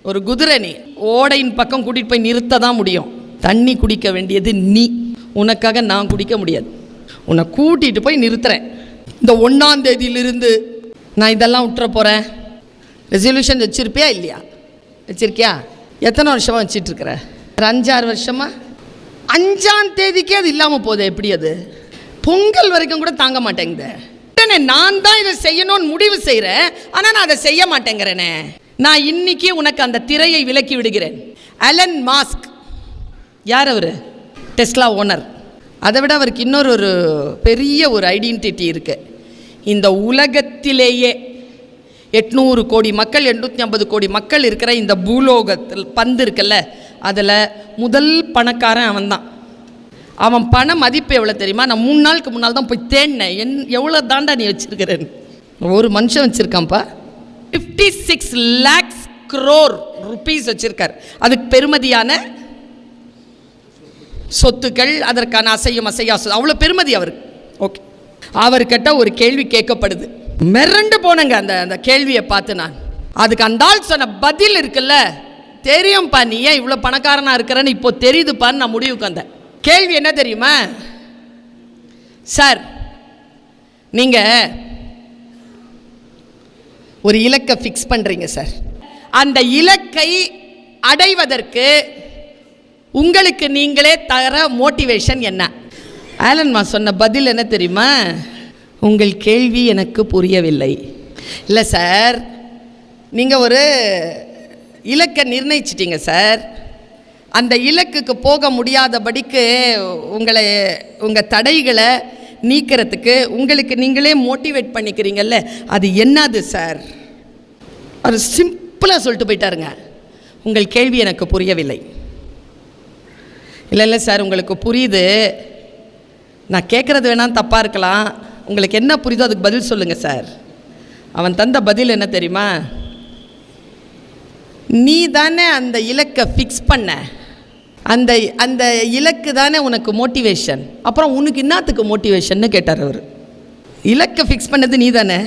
ஒரு குதிரை நீ ஓடையின் பக்கம் கூட்டிகிட்டு போய் நிறுத்த தான் முடியும். தண்ணி குடிக்க வேண்டியது நீ, உனக்காக நான் குடிக்க முடியாது. உன்னை கூட்டிகிட்டு போய் நிறுத்துறேன். இந்த 1ஆம் தேதியிலிருந்து நான் இதெல்லாம் விட்டுற போகிறேன். ரெசல்யூஷன் வச்சுருப்பியா இல்லையா? வச்சுருக்கியா? எத்தனை வருஷமாக வச்சிட்ருக்கிற? 5-6 வருஷமா? 5ஆம் தேதிக்கே அது இல்லாமல் போகுது. எப்படி அது பொங்கல் வரைக்கும் கூட தாங்க மாட்டேங்குது. நான் தான் இதை செய்யணும்னு முடிவு செய்கிறேன், ஆனால் நான் அதை செய்ய மாட்டேங்கிறேனே. நான் இன்னைக்கு உனக்கு அந்த திரையை விலக்கி விடுகிறேன். அலன் மாஸ்க் யார்? அவர் டெஸ்லா ஓனர். அதை விட அவருக்கு இன்னொரு பெரிய ஒரு ஐடென்டிட்டி இருக்குது. இந்த உலகத்திலேயே 800 கோடி மக்கள் 850 கோடி மக்கள் இருக்கிற இந்த பூலோகத்தில் பந்து இருக்குல்ல, அதில் முதல் பணக்காரன் அவன் தான். அவன் பண மதிப்பு எவ்வளோ தெரியுமா? நான் 3 நாளுக்கு முன்னால் தான் போய் தேடினேன். எவ்வளோ தாண்டா நீ வச்சுருக்கிறேன்னு. ஒரு மனுஷன் வச்சுருக்கான்ப்பா 56 lakhs crore rupees வச்சுருக்கார். அதுக்கு பெருமதியான சொத்துக்கள், அதற்கான அசையும் அசையா அவ்வளோ பெருமதி அவருக்கு. ஓகே, அவர்கிட்ட ஒரு கேள்வி கேட்கப்படுது. மிரண்டு போனங்க அந்த கேள்வியை பார்த்து. நான் அதுக்கு அந்த ஆள் சொன்ன பதில் இருக்குல்ல, தெரியும்ப்பா நீ ஏன் இவ்வளோ பணக்காரனாக இருக்கிறன்னு இப்போ தெரியுதுப்பான்னு நான் முடிவுக்கு வந்தேன். கேள்வி என்ன தெரியுமா? சார், நீங்கள் ஒரு இலக்கை ஃபிக்ஸ் பண்ணுறீங்க சார். அந்த இலக்கை அடைவதற்கு உங்களுக்கு நீங்களே தர மோட்டிவேஷன் என்ன? ஆலன் மாஸ்க் சொன்ன பதில் என்ன தெரியுமா? உங்கள் கேள்வி எனக்கு புரியவில்லை. இல்லை சார், நீங்கள் ஒரு இலக்கை நிர்ணயிச்சிட்டீங்க சார். அந்த இலக்குக்கு போக முடியாதபடிக்கு உங்கள் தடைகளை நீக்கிறதுக்கு உங்களுக்கு நீங்களே மோட்டிவேட் பண்ணிக்கிறீங்கல்ல, அது என்னது சார்? அவர் சிம்பிளாக சொல்லிட்டு போயிட்டாருங்க, உங்கள் கேள்வி எனக்கு புரியவில்லை. இல்லை சார், உங்களுக்கு புரியுது, நான் கேட்குறது வேணாம் தப்பாக இருக்கலாம், உங்களுக்கு என்ன புரியுதோ அதுக்கு பதில் சொல்லுங்கள் சார். அவன் தந்த பதில் என்ன தெரியுமா? நீ தானே அந்த இலக்கை ஃபிக்ஸ் பண்ண, அந்த இலக்கு தானே உனக்கு மோட்டிவேஷன், அப்புறம் உனக்கு என்னத்துக்கு மோட்டிவேஷன்னு கேட்டார் அவர். இலக்கை ஃபிக்ஸ் பண்ணது நீ தானே,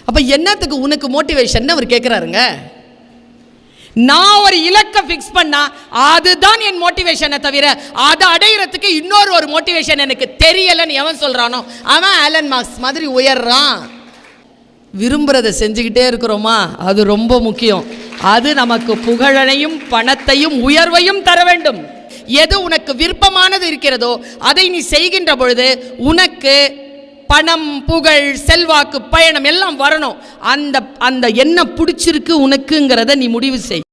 அப்போ என்னத்துக்கு உனக்கு மோட்டிவேஷன் அவர் கேட்குறாருங்க. நான் ஒரு இலக்கை ஃபிக்ஸ் பண்ணா அதுதான் என் மோட்டிவேஷனை தவிர அதை அடையிறதுக்கு இன்னொரு மோட்டிவேஷன் எனக்கு தெரியலைன்னு எவன் சொல்கிறானோ அவன் ஆலன் மாஸ்க் மாதிரி உயர்றான். விரும்புகிறத செஞ்சுக்கிட்டே இருக்கிறோமா, அது ரொம்ப முக்கியம். அது நமக்கு புகழையும் பணத்தையும் உயர்வையும் தர வேண்டும். எது உனக்கு விருப்பமானது இருக்கிறதோ அதை நீ செய்கின்ற பொழுது உனக்கு பணம், புகழ், செல்வாக்கு, பயணம் எல்லாம் வரணும். அந்த என்ன பிடிச்சிருக்கு உனக்குங்கிறத நீ முடிவு செய்.